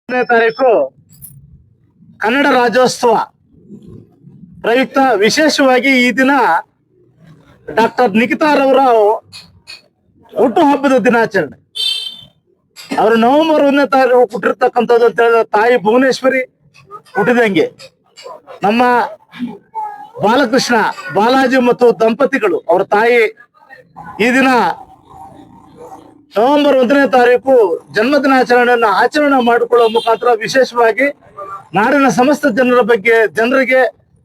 ತಾರೀಕು ಕನ್ನಡ ರಾಜ್ಯೋತ್ಸವ ಪ್ರಯುಕ್ತ ವಿಶೇಷವಾಗಿ ಈ ದಿನ ಡಾಕ್ಟರ್ ನಿಖಿತಾರವರ ಹುಟ್ಟುಹಬ್ಬದ ದಿನಾಚರಣೆ. ಅವರು ನವೆಂಬರ್ 1ನೇ ತಾರೀಕು ಹುಟ್ಟಿರ್ತಕ್ಕಂಥದ್ದು ಅಂತ ಹೇಳಿದ್ರೆ ತಾಯಿ ಭುವನೇಶ್ವರಿ ಹುಟ್ಟಿದಂಗೆ ನಮ್ಮ ಬಾಲಕೃಷ್ಣ ಬಾಲಾಜಿ ಮತ್ತು ದಂಪತಿಗಳು ಅವರ ತಾಯಿ ಈ ದಿನ ನವೆಂಬರ್ 1ನೇ ತಾರೀಕು ಜನ್ಮದಿನಾಚರಣೆಯನ್ನು ಆಚರಣೆ ಮಾಡಿಕೊಳ್ಳುವ ಮುಖಾಂತರ ವಿಶೇಷವಾಗಿ ನಾಡಿನ ಸಮಸ್ತ ಜನರಿಗೆ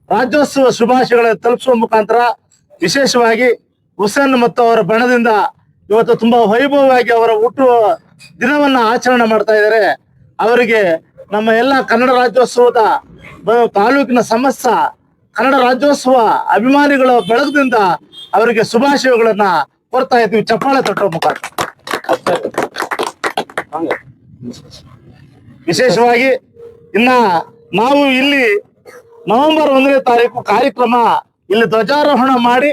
ರಾಜ್ಯೋತ್ಸವ ಶುಭಾಶಯಗಳನ್ನು ತಲುಪಿಸುವ ಮುಖಾಂತರ ವಿಶೇಷವಾಗಿ ಹುಸೇನ್ ಮತ್ತು ಅವರ ಬಣದಿಂದ ಇವತ್ತು ತುಂಬಾ ವೈಭವವಾಗಿ ಅವರ ಹುಟ್ಟುವ ದಿನವನ್ನ ಆಚರಣೆ ಮಾಡ್ತಾ ಇದ್ದಾರೆ. ಅವರಿಗೆ ನಮ್ಮ ಎಲ್ಲ ಕನ್ನಡ ರಾಜ್ಯೋತ್ಸವದ ತಾಲೂಕಿನ ಸಮಸ್ತ ಕನ್ನಡ ರಾಜ್ಯೋತ್ಸವ ಅಭಿಮಾನಿಗಳ ಬಳಗದಿಂದ ಅವರಿಗೆ ಶುಭಾಶಯಗಳನ್ನ ಕೋರ್ತಾ ಇದ್ದೀವಿ ಚಪ್ಪಾಳೆ ತಟ್ಟುವ ಮುಖಾಂತರ. ವಿಶೇಷವಾಗಿ ಇನ್ನ ನಾವು ಇಲ್ಲಿ ನವೆಂಬರ್ 1ನೇ ತಾರೀಕು ಕಾರ್ಯಕ್ರಮ ಇಲ್ಲಿ ಧ್ವಜಾರೋಹಣ ಮಾಡಿ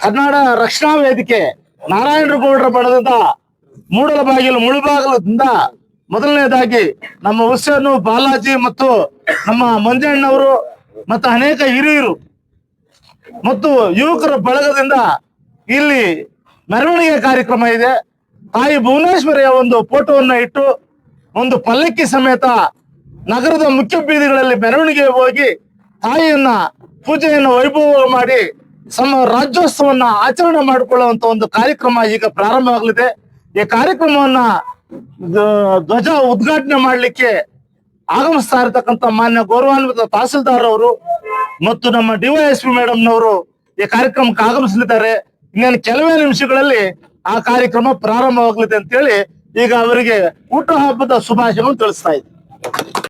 ಕನ್ನಡ ರಕ್ಷಣಾ ವೇದಿಕೆ ನಾರಾಯಣಗೌಡರ ಬಣದಿಂದ ಮೂಡಲಬಾಗಿಲು ಮುಳುಬಾಗಿಲದಿಂದ ಮೊದಲನೇದಾಗಿ ನಮ್ಮ ಹುಸೇನು ಬಾಲಾಜಿ ಮತ್ತು ನಮ್ಮ ಮಂಜಣ್ಣವರು ಮತ್ತು ಅನೇಕ ಹಿರಿಯರು ಮತ್ತು ಯುವಕರ ಬಳಗದಿಂದ ಇಲ್ಲಿ ಮೆರವಣಿಗೆ ಕಾರ್ಯಕ್ರಮ ಇದೆ. ತಾಯಿ ಭುವನೇಶ್ವರಿಯ ಒಂದು ಫೋಟೋವನ್ನ ಇಟ್ಟು ಒಂದು ಪಲ್ಲಕ್ಕಿ ಸಮೇತ ನಗರದ ಮುಖ್ಯ ಬೀದಿಗಳಲ್ಲಿ ಮೆರವಣಿಗೆ ಹೋಗಿ ತಾಯಿಯನ್ನ ಪೂಜೆಯನ್ನು ವೈಭವ ಮಾಡಿ ರಾಜ್ಯೋತ್ಸವನ್ನ ಆಚರಣೆ ಮಾಡಿಕೊಳ್ಳುವಂತ ಒಂದು ಕಾರ್ಯಕ್ರಮ ಈಗ ಪ್ರಾರಂಭವಾಗಲಿದೆ. ಈ ಕಾರ್ಯಕ್ರಮವನ್ನ ಧ್ವಜ ಉದ್ಘಾಟನೆ ಮಾಡಲಿಕ್ಕೆ ಆಗಮಿಸ್ತಾ ಇರತಕ್ಕಂಥ ಮಾನ್ಯ ಗೌರವಾನ್ವಿತ ತಹಸೀಲ್ದಾರ್ ಅವರು ಮತ್ತು ನಮ್ಮ ಡಿವೈಎಸ್ಪಿ ಮೇಡಮ್ನವರು ಈ ಕಾರ್ಯಕ್ರಮಕ್ಕೆ ಆಗಮಿಸಲಿದ್ದಾರೆ. ಇನ್ನೇನು ಕೆಲವೇ ನಿಮಿಷಗಳಲ್ಲಿ ಆ ಕಾರ್ಯಕ್ರಮ ಪ್ರಾರಂಭವಾಗಲಿದೆ ಅಂತೇಳಿ ಈಗ ಅವರಿಗೆ ಹುಟ್ಟುಹಬ್ಬದ ಶುಭಾಶಯವನ್ನು ತಿಳಿಸ್ತಾ ಇದ್ದೀನಿ.